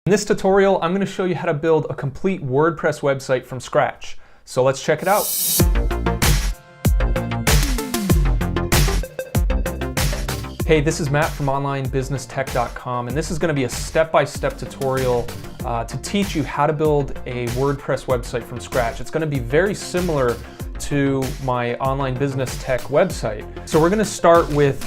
In this tutorial, I'm going to show you how to build a complete WordPress website from scratch. So let's check it out. Hey, this is Matt from onlinebusinesstech.com, and this is going to be a step-by-step tutorial to teach you how to build a WordPress website from scratch. It's going to be very similar to my online business tech website. So we're going to start with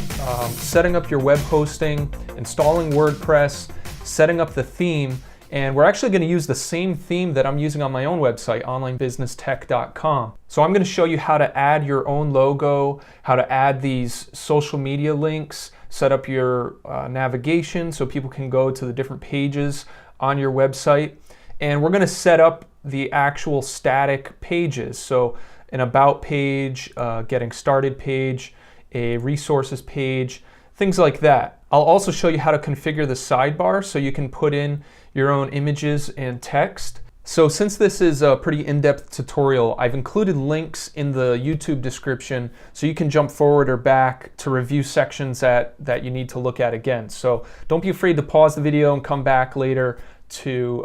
setting up your web hosting, installing WordPress, setting up the theme, and we're actually going to use the same theme that I'm using on my own website, onlinebusinesstech.com. So I'm going to show you how to add your own logo, how to add these social media links, set up your navigation so people can go to the different pages on your website, and we're going to set up the actual static pages. So an about page, getting started page, a resources page, things like that. I'll also show you how to configure the sidebar so you can put in your own images and text. So since this is a pretty in-depth tutorial, I've included links in the YouTube description so you can jump forward or back to review sections that you need to look at again. So don't be afraid to pause the video and come back later to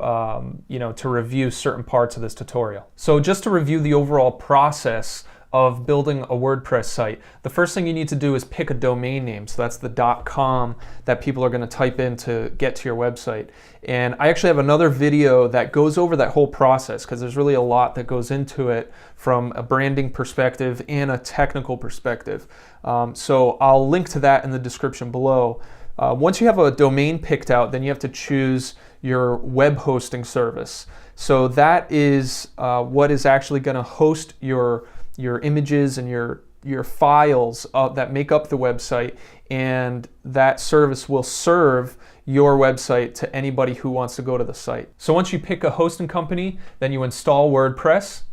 to review certain parts of this tutorial. So just to review the overall process of building a WordPress site, the first thing you need to do is pick a domain name. So that's the .com that people are going to type in to get to your website. And I actually have another video that goes over that whole process because there's really a lot that goes into it from a branding perspective and a technical perspective. So I'll link to that in the description below. Once you have a domain picked out, then you have to choose your web hosting service. So that is what is actually going to host your images and your files that make up the website, and that service will serve your website to anybody who wants to go to the site. So once you pick a hosting company, then you install WordPress,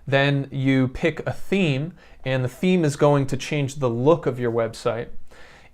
then you pick a theme, and the theme is going to change the look of your website.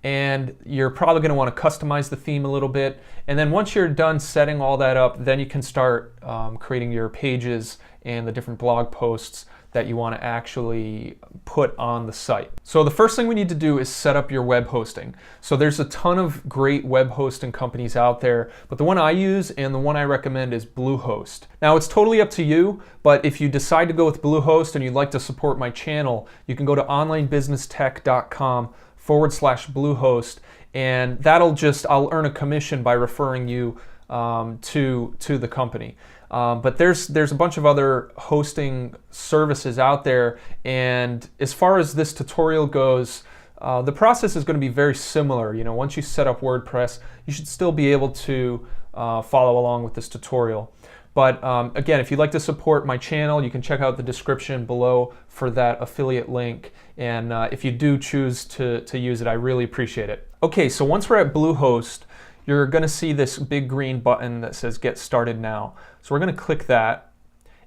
And you're probably going to want to customize the theme a little bit. And then once you're done setting all that up, then you can start creating your pages and the different blog posts that you want to actually put on the site. So the first thing we need to do is set up your web hosting. So there's a ton of great web hosting companies out there, but the one I use and the one I recommend is Bluehost. Now it's totally up to you, but if you decide to go with Bluehost and you'd like to support my channel, you can go to onlinebusinesstech.com/Bluehost, and I'll earn a commission by referring you to the company. But there's a bunch of other hosting services out there, and as far as this tutorial goes, the process is going to be very similar. Once you set up WordPress, you should still be able to follow along with this tutorial. But again, if you'd like to support my channel, you can check out the description below for that affiliate link. And if you do choose to use it, I really appreciate it. Okay, so once we're at Bluehost, you're going to see this big green button that says Get Started Now. So we're going to click that,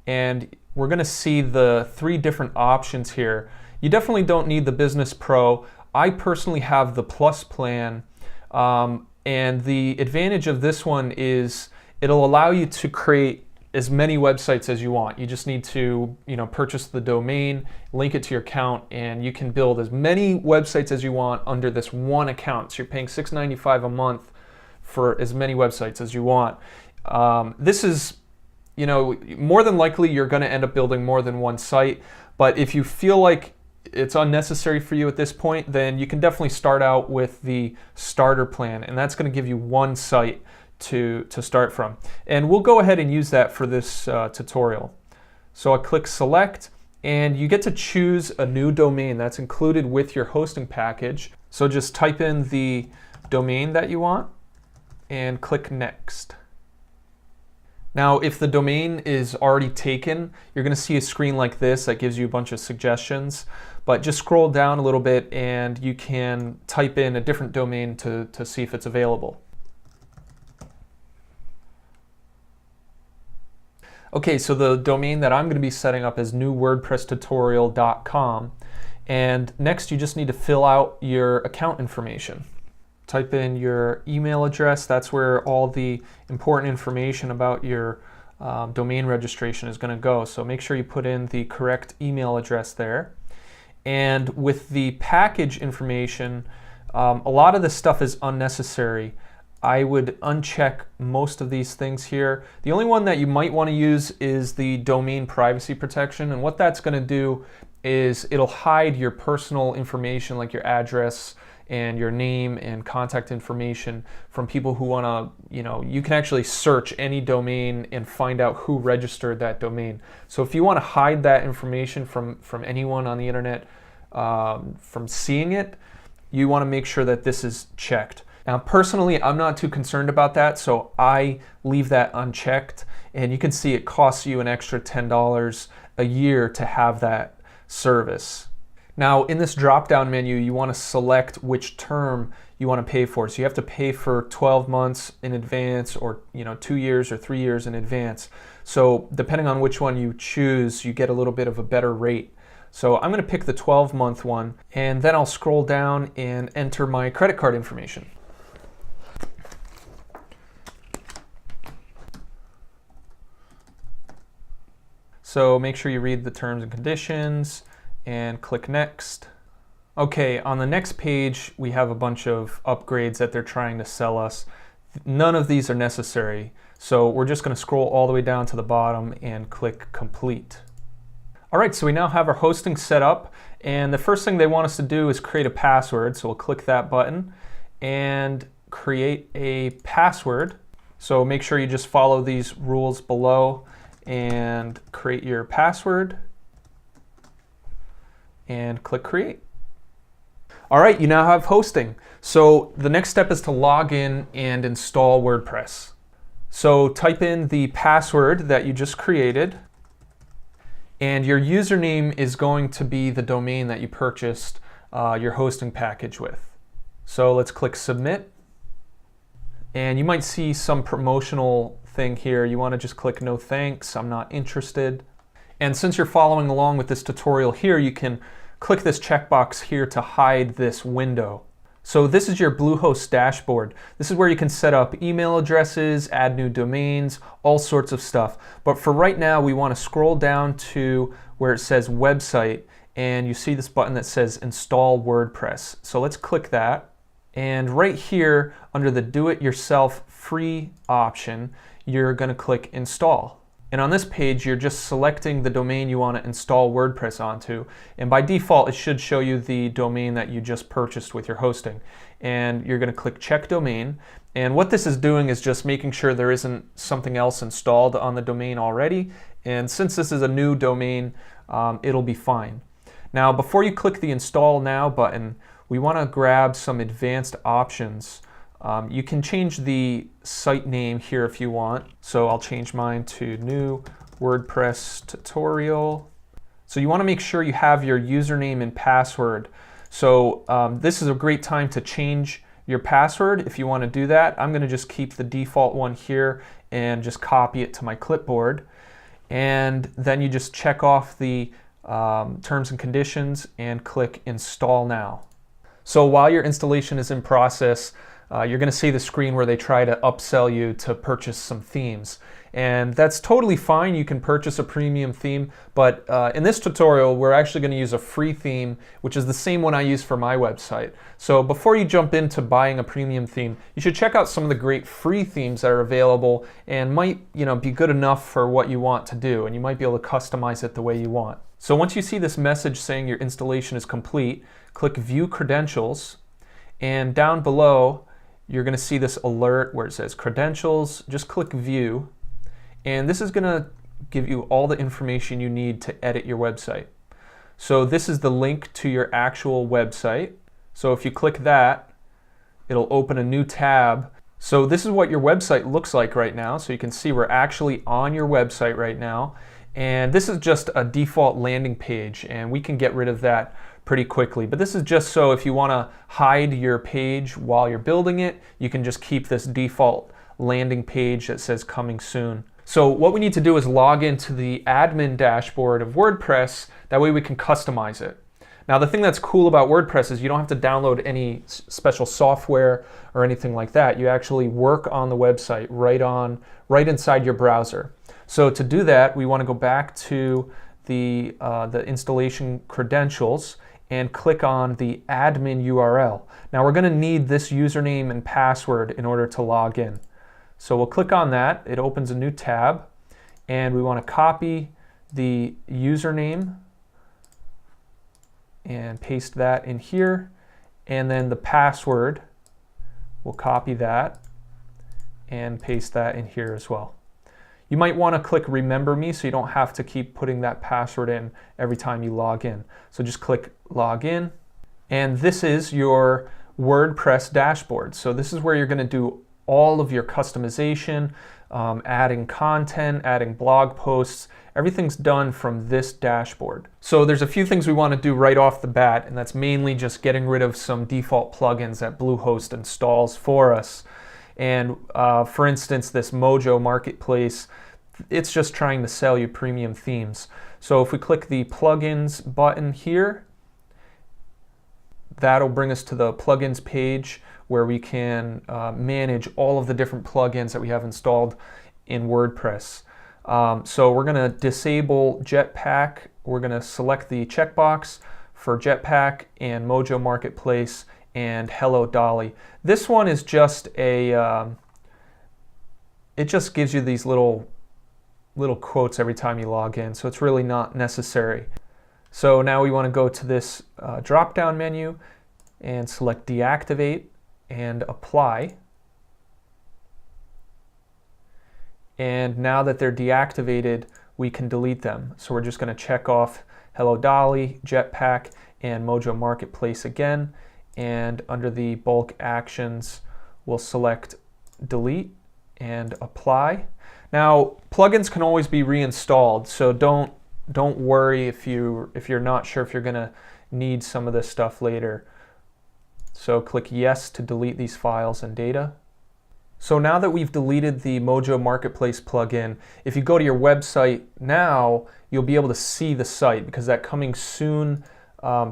and we're going to see the 3 different options here. You definitely don't need the Business Pro. I personally have the Plus plan, and the advantage of this one is it'll allow you to create as many websites as you want. You just need to purchase the domain, link it to your account, and you can build as many websites as you want under this one account. So you're paying $6.95 a month for as many websites as you want. This is, more than likely you're going to end up building more than one site, but if you feel like it's unnecessary for you at this point, then you can definitely start out with the starter plan, and that's going to give you one site to start from. And we'll go ahead and use that for this tutorial. So I click Select, and you get to choose a new domain that's included with your hosting package. So just type in the domain that you want and click Next. Now, if the domain is already taken, you're going to see a screen like this that gives you a bunch of suggestions, but just scroll down a little bit and you can type in a different domain to see if it's available. Okay, so the domain that I'm going to be setting up is newwordpresstutorial.com, and next you just need to fill out your account information. Type in your email address. That's where all the important information about your domain registration is going to go. So make sure you put in the correct email address there. And with the package information, a lot of this stuff is unnecessary. I would uncheck most of these things here. The only one that you might want to use is the domain privacy protection, and what that's going to do is it'll hide your personal information like your address and your name and contact information from people who want to, you can actually search any domain and find out who registered that domain. So if you want to hide that information from anyone on the internet from seeing it, you want to make sure that this is checked. Now, personally, I'm not too concerned about that, so I leave that unchecked, and you can see it costs you an extra $10 a year to have that service. Now, in this drop-down menu, you want to select which term you want to pay for. So you have to pay for 12 months in advance, or 2 years or 3 years in advance. So depending on which one you choose, you get a little bit of a better rate. So I'm going to pick the 12-month one, and then I'll scroll down and enter my credit card information. So make sure you read the terms and conditions and click next. Okay, on the next page, we have a bunch of upgrades that they're trying to sell us. None of these are necessary. So we're just going to scroll all the way down to the bottom and click complete. All right, so we now have our hosting set up, and the first thing they want us to do is create a password. So we'll click that button and create a password. So make sure you just follow these rules below and create your password and click create. All right, you now have hosting. So the next step is to log in and install WordPress. So type in the password that you just created, and your username is going to be the domain that you purchased your hosting package with. So let's click submit, and you might see some promotional thing here. You want to just click no thanks, I'm not interested. And since you're following along with this tutorial here, you can click this checkbox here to hide this window. So this is your Bluehost dashboard. This is where you can set up email addresses, add new domains, all sorts of stuff. But for right now, we want to scroll down to where it says website, and you see this button that says install WordPress. So let's click that. And right here under the do-it-yourself free option, you're going to click install. And on this page, you're just selecting the domain you want to install WordPress onto. And by default, it should show you the domain that you just purchased with your hosting. And you're going to click check domain. And what this is doing is just making sure there isn't something else installed on the domain already. And since this is a new domain, it'll be fine. Now, before you click the install now button, we want to grab some advanced options. You can change the site name here if you want. So I'll change mine to new WordPress tutorial. So you want to make sure you have your username and password. So this is a great time to change your password if you want to do that. I'm going to just keep the default one here and just copy it to my clipboard. And then you just check off the terms and conditions and click install now. So while your installation is in process, you're going to see the screen where they try to upsell you to purchase some themes. And that's totally fine. You can purchase a premium theme, but in this tutorial, we're actually going to use a free theme, which is the same one I use for my website. So before you jump into buying a premium theme, you should check out some of the great free themes that are available and might, be good enough for what you want to do, and you might be able to customize it the way you want. So once you see this message saying your installation is complete, click View Credentials, and down below, you're going to see this alert where it says credentials. Just click view, and this is going to give you all the information you need to edit your website. So this is the link to your actual website. So if you click that, it'll open a new tab. So this is what your website looks like right now. So you can see we're actually on your website right now, and this is just a default landing page, and we can get rid of that pretty quickly. But this is just so if you want to hide your page while you're building it, you can just keep this default landing page that says coming soon. So what we need to do is log into the admin dashboard of WordPress. That way we can customize it. Now the thing that's cool about WordPress is you don't have to download any special software or anything like that. You actually work on the website right inside your browser. So to do that, we want to go back to the installation credentials, and click on the admin URL. Now we're going to need this username and password in order to log in. So we'll click on that. It opens a new tab, and we want to copy the username and paste that in here, and then the password, we'll copy that and paste that in here as well. You might want to click Remember Me so you don't have to keep putting that password in every time you log in. So just click Log In, and this is your WordPress dashboard. So this is where you're going to do all of your customization, adding content, adding blog posts. Everything's done from this dashboard. So there's a few things we want to do right off the bat, and that's mainly just getting rid of some default plugins that Bluehost installs for us. And for instance, this Mojo Marketplace, it's just trying to sell you premium themes. So if we click the plugins button here, that'll bring us to the plugins page where we can manage all of the different plugins that we have installed in WordPress. So we're going to disable Jetpack. We're going to select the checkbox for Jetpack and Mojo Marketplace and Hello Dolly. This one is just a, it just gives you these little quotes every time you log in, so it's really not necessary. So now we want to go to this drop-down menu and select Deactivate and Apply. And now that they're deactivated, we can delete them. So we're just going to check off Hello Dolly, Jetpack, and Mojo Marketplace again. And under the bulk actions, we'll select Delete and Apply. Now, plugins can always be reinstalled, so don't worry if you're not sure if you're going to need some of this stuff later. So click Yes to delete these files and data. So now that we've deleted the Mojo Marketplace plugin, if you go to your website now, you'll be able to see the site because that coming soon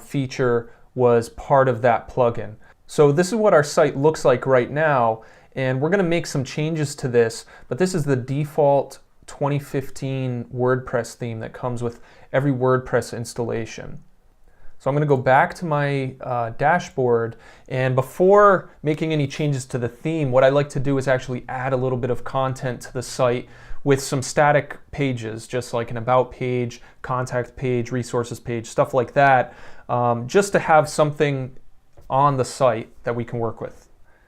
feature was part of that plugin. So this is what our site looks like right now, and we're going to make some changes to this, but this is the default 2015 WordPress theme that comes with every WordPress installation. So I'm going to go back to my dashboard, and before making any changes to the theme, what I like to do is actually add a little bit of content to the site with some static pages, just like an about page, contact page, resources page, stuff like that, just to have something on the site that we can work with.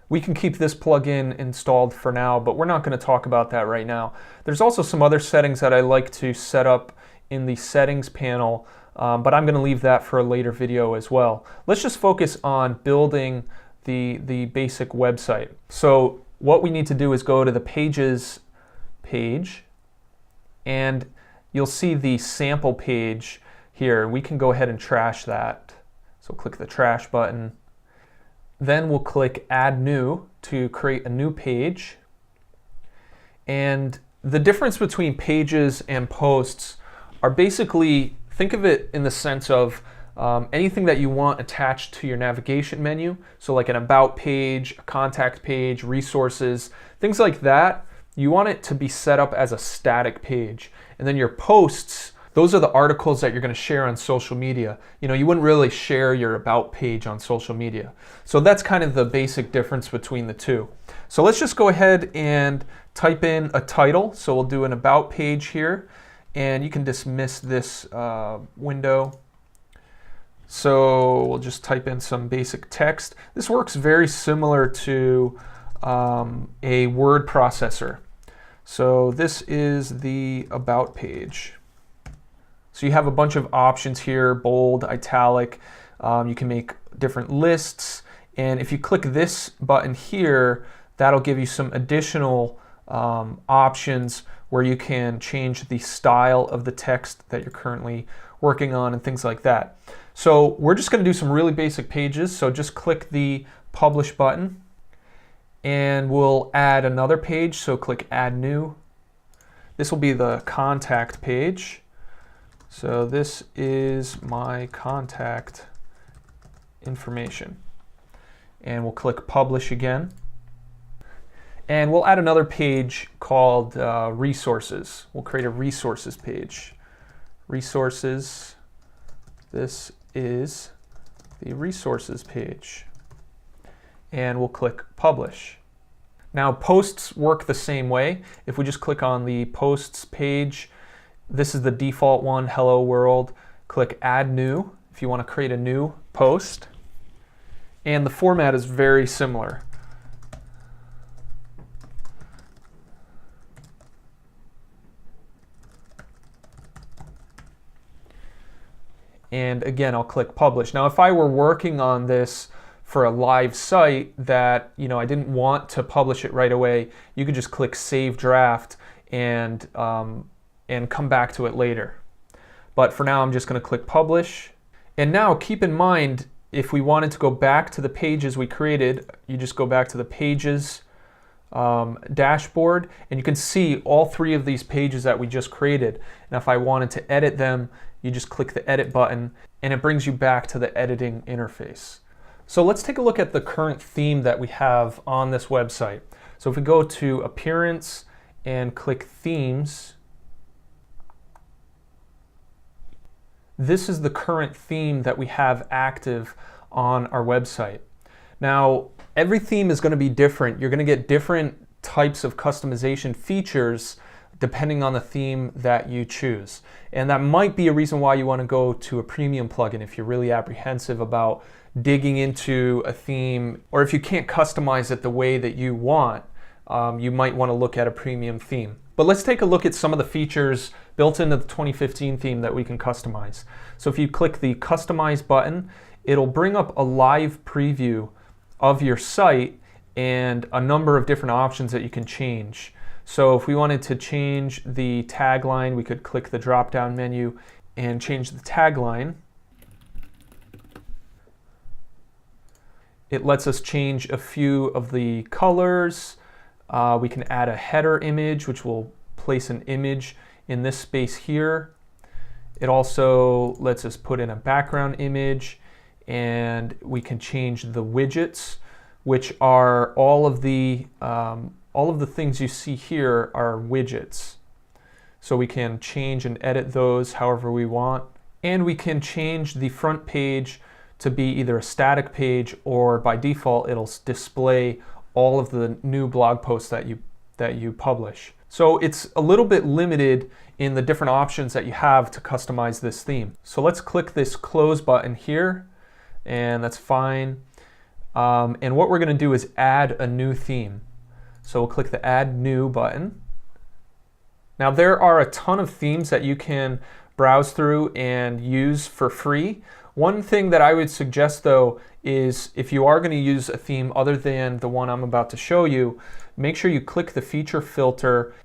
We can keep this plugin installed for now, but we're not going to talk about that right now. There's also some other settings that I like to set up in the settings panel, but I'm going to leave that for a later video as well. Let's just focus on building the basic website. So what we need to do is go to the Pages page, and you'll see the sample page here. We can go ahead and trash that. So click the trash button. Then we'll click Add New to create a new page. And the difference between pages and posts are basically, think of it in the sense of anything that you want attached to your navigation menu. So like an about page, a contact page, resources, things like that. You want it to be set up as a static page. And then your posts, those are the articles that you're going to share on social media. You know, you wouldn't really share your about page on social media. So that's kind of the basic difference between the two. So let's just go ahead and type in a title. So we'll do an about page here, and you can dismiss this window. So we'll just type in some basic text. This works very similar to a word processor. So this is the about page. So you have a bunch of options here, bold, italic. You can make different lists. And if you click this button here, that'll give you some additional options where you can change the style of the text that you're currently working on and things like that. So we're just going to do some really basic pages. So just click the Publish button, and we'll add another page. So click Add New. This will be the contact page. So this is my contact information. And we'll click Publish again. And we'll add another page called Resources. We'll create a Resources page. Resources. This is the resources page, and we'll click publish. Now posts work the same way. If we just click on the posts page, this is the default one, hello world. Click add new if you want to create a new post. And the format is very similar. And again, I'll click publish. Now, if I were working on this for a live site that I didn't want to publish it right away, you could just click save draft and come back to it later. But for now, I'm just going to click publish. And now keep in mind, if we wanted to go back to the pages we created, you just go back to the pages dashboard, and you can see all three of these pages that we just created. And if I wanted to edit them, you just click the edit button, and it brings you back to the editing interface. So let's take a look at the current theme that we have on this website. So if we go to Appearance and click Themes, this is the current theme that we have active on our website. Now, every theme is going to be different. You're going to get different types of customization features depending on the theme that you choose. And that might be a reason why you want to go to a premium plugin if you're really apprehensive about digging into a theme, or if you can't customize it the way that you want, you might want to look at a premium theme. But let's take a look at some of the features built into the 2015 theme that we can customize. So if you click the Customize button, it'll bring up a live preview of your site and a number of different options that you can change. So if we wanted to change the tagline, we could click the drop-down menu and change the tagline. It lets us change a few of the colors. We can add a header image, which will place an image in this space here. It also lets us put in a background image, and we can change the widgets, which are all of the things you see here are widgets. So we can change and edit those however we want. And we can change the front page to be either a static page, or by default it'll display all of the new blog posts that you publish. So it's a little bit limited in the different options that you have to customize this theme. So let's click this close button here, and that's fine. And what we're going to do is add a new theme. So we'll click the Add New button. Now there are a ton of themes that you can browse through and use for free. One thing that I would suggest though is, if you are going to use a theme other than the one I'm about to show you, make sure you click the feature filter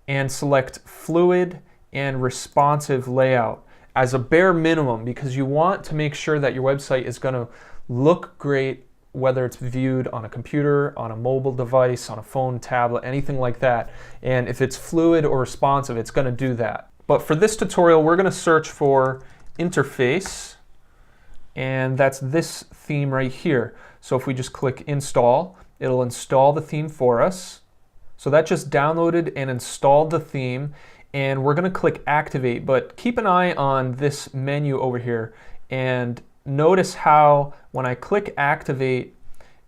and select fluid and responsive layout as a bare minimum, because you want to make sure that your website is going to look great whether it's viewed on a computer, on a mobile device, on a phone, tablet, anything like that. And if it's fluid or responsive, it's going to do that. But for this tutorial, we're going to search for interface, and that's this theme right here. So if we just click install, it'll install the theme for us. So that just downloaded and installed the theme, and we're going to click activate. But keep an eye on this menu over here, and notice how when I click activate,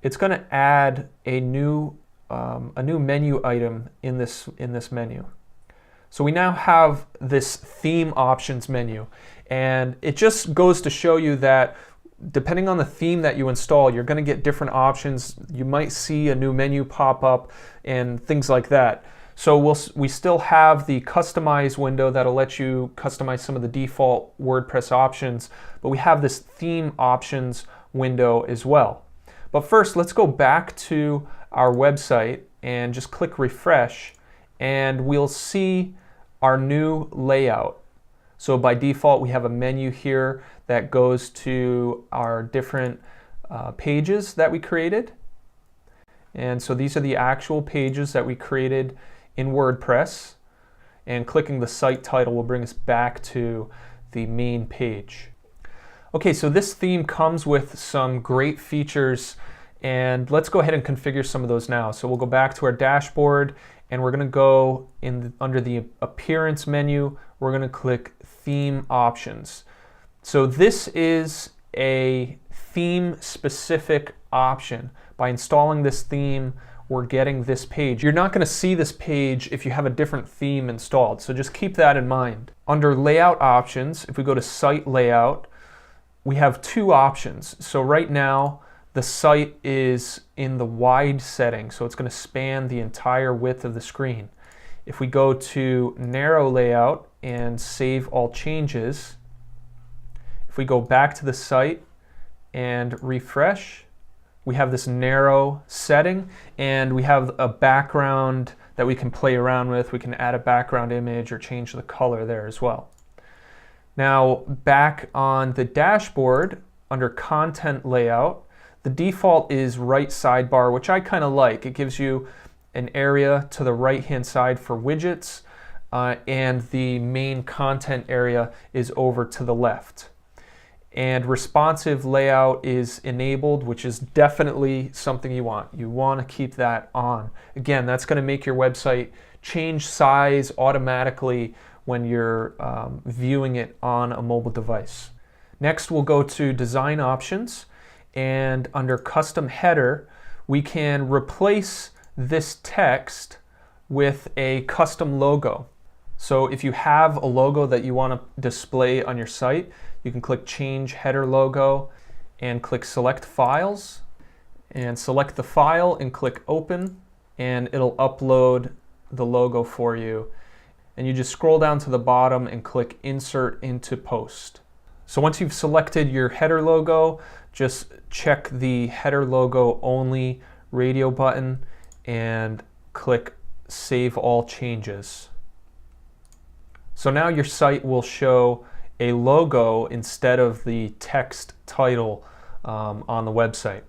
it's going to add a new menu item in this menu. So we now have this theme options menu, and it just goes to show you that depending on the theme that you install, you're going to get different options. You might see a new menu pop up and things like that. So we still have the customize window that'll let you customize some of the default WordPress options, but we have this theme options window as well. But first, let's go back to our website and just click refresh, and we'll see our new layout. So by default, we have a menu here that goes to our different pages that we created. And so these are the actual pages that we created in WordPress, and clicking the site title will bring us back to the main page. Okay, so this theme comes with some great features, and let's go ahead and configure some of those now. So we'll go back to our dashboard, and we're going to go under the appearance menu, we're going to click theme options. So this is a theme-specific option. By installing this theme, we're getting this page. You're not going to see this page if you have a different theme installed, so just keep that in mind. Under layout options, if we go to site layout, we have two options. So right now, the site is in the wide setting, so it's going to span the entire width of the screen. If we go to narrow layout and save all changes, if we go back to the site and refresh, we have this narrow setting, and we have a background that we can play around with. We can add a background image or change the color there as well. Now, back on the dashboard, under content layout, the default is right sidebar, which I kind of like. It gives you an area to the right-hand side for widgets, and the main content area is over to the left. And responsive layout is enabled, which is definitely something you want. You want to keep that on. Again, that's going to make your website change size automatically when you're viewing it on a mobile device. Next, we'll go to design options, and under custom header, we can replace this text with a custom logo. So if you have a logo that you want to display on your site, you can click Change Header Logo and click Select Files, and select the file and click Open, and it'll upload the logo for you. And you just scroll down to the bottom and click Insert into Post. So once you've selected your header logo, just check the Header Logo Only radio button and click Save All Changes. So now your site will show a logo instead of the text title on the website.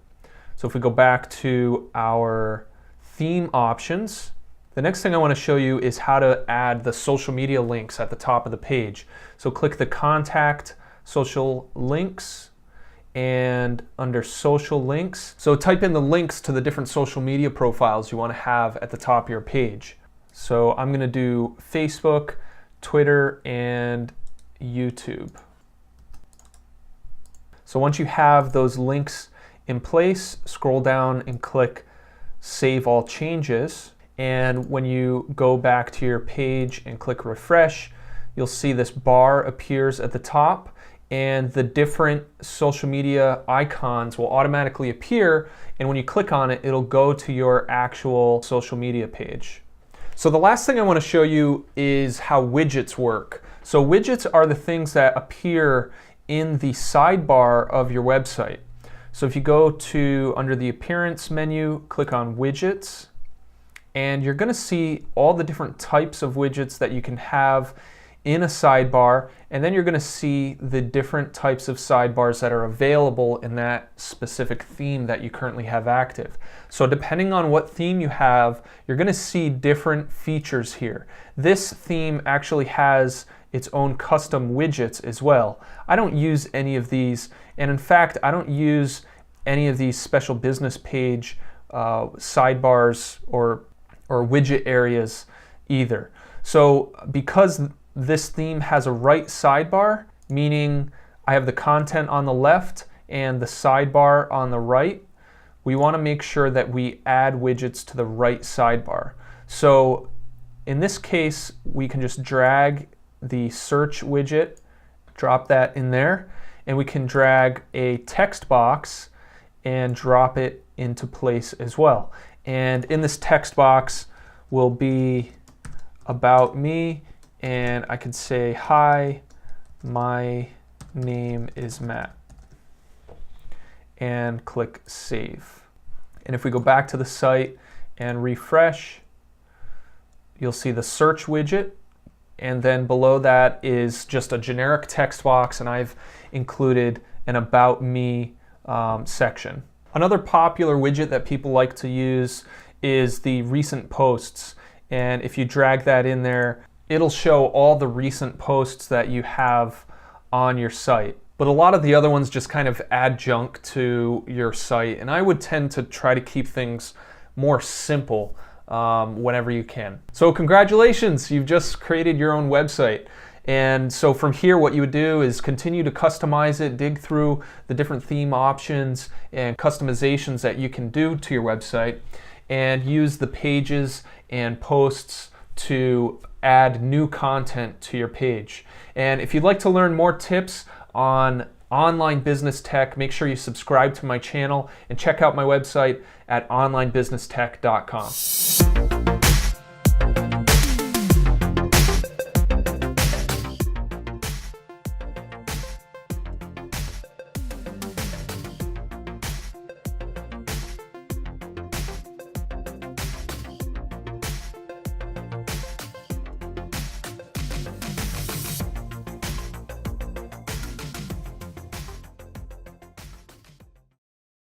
So if we go back to our theme options, the next thing I want to show you is how to add the social media links at the top of the page. So click the Contact Social Links, and under social links, so type in the links to the different social media profiles you want to have at the top of your page. So I'm going to do Facebook, Twitter, and YouTube. So once you have those links in place, scroll down and click Save All Changes. And when you go back to your page and click Refresh, you'll see this bar appears at the top, and the different social media icons will automatically appear, and when you click on it, it'll go to your actual social media page. So the last thing I want to show you is how widgets work. So widgets are the things that appear in the sidebar of your website. So if you go to under the Appearance menu, click on Widgets, and you're going to see all the different types of widgets that you can have in a sidebar, and then you're going to see the different types of sidebars that are available in that specific theme that you currently have active. So depending on what theme you have, you're going to see different features here. This theme actually has its own custom widgets as well. I don't use any of these, and in fact, I don't use any of these special business page sidebars or widget areas either. So because this theme has a right sidebar, meaning I have the content on the left and the sidebar on the right, we want to make sure that we add widgets to the right sidebar. So in this case, we can just drag the search widget, drop that in there, and we can drag a text box and drop it into place as well. And in this text box will be about me, and I could say, hi, my name is Matt, and click Save. And if we go back to the site and refresh, you'll see the search widget, and then below that is just a generic text box, and I've included an About Me section. Another popular widget that people like to use is the recent posts, and if you drag that in there, it'll show all the recent posts that you have on your site. But a lot of the other ones just kind of add junk to your site, and I would tend to try to keep things more simple whenever you can. So congratulations, you've just created your own website. And so from here, what you would do is continue to customize it, dig through the different theme options and customizations that you can do to your website, and use the pages and posts to add new content to your page. And if you'd like to learn more tips on online business tech, make sure you subscribe to my channel and check out my website at onlinebusinesstech.com.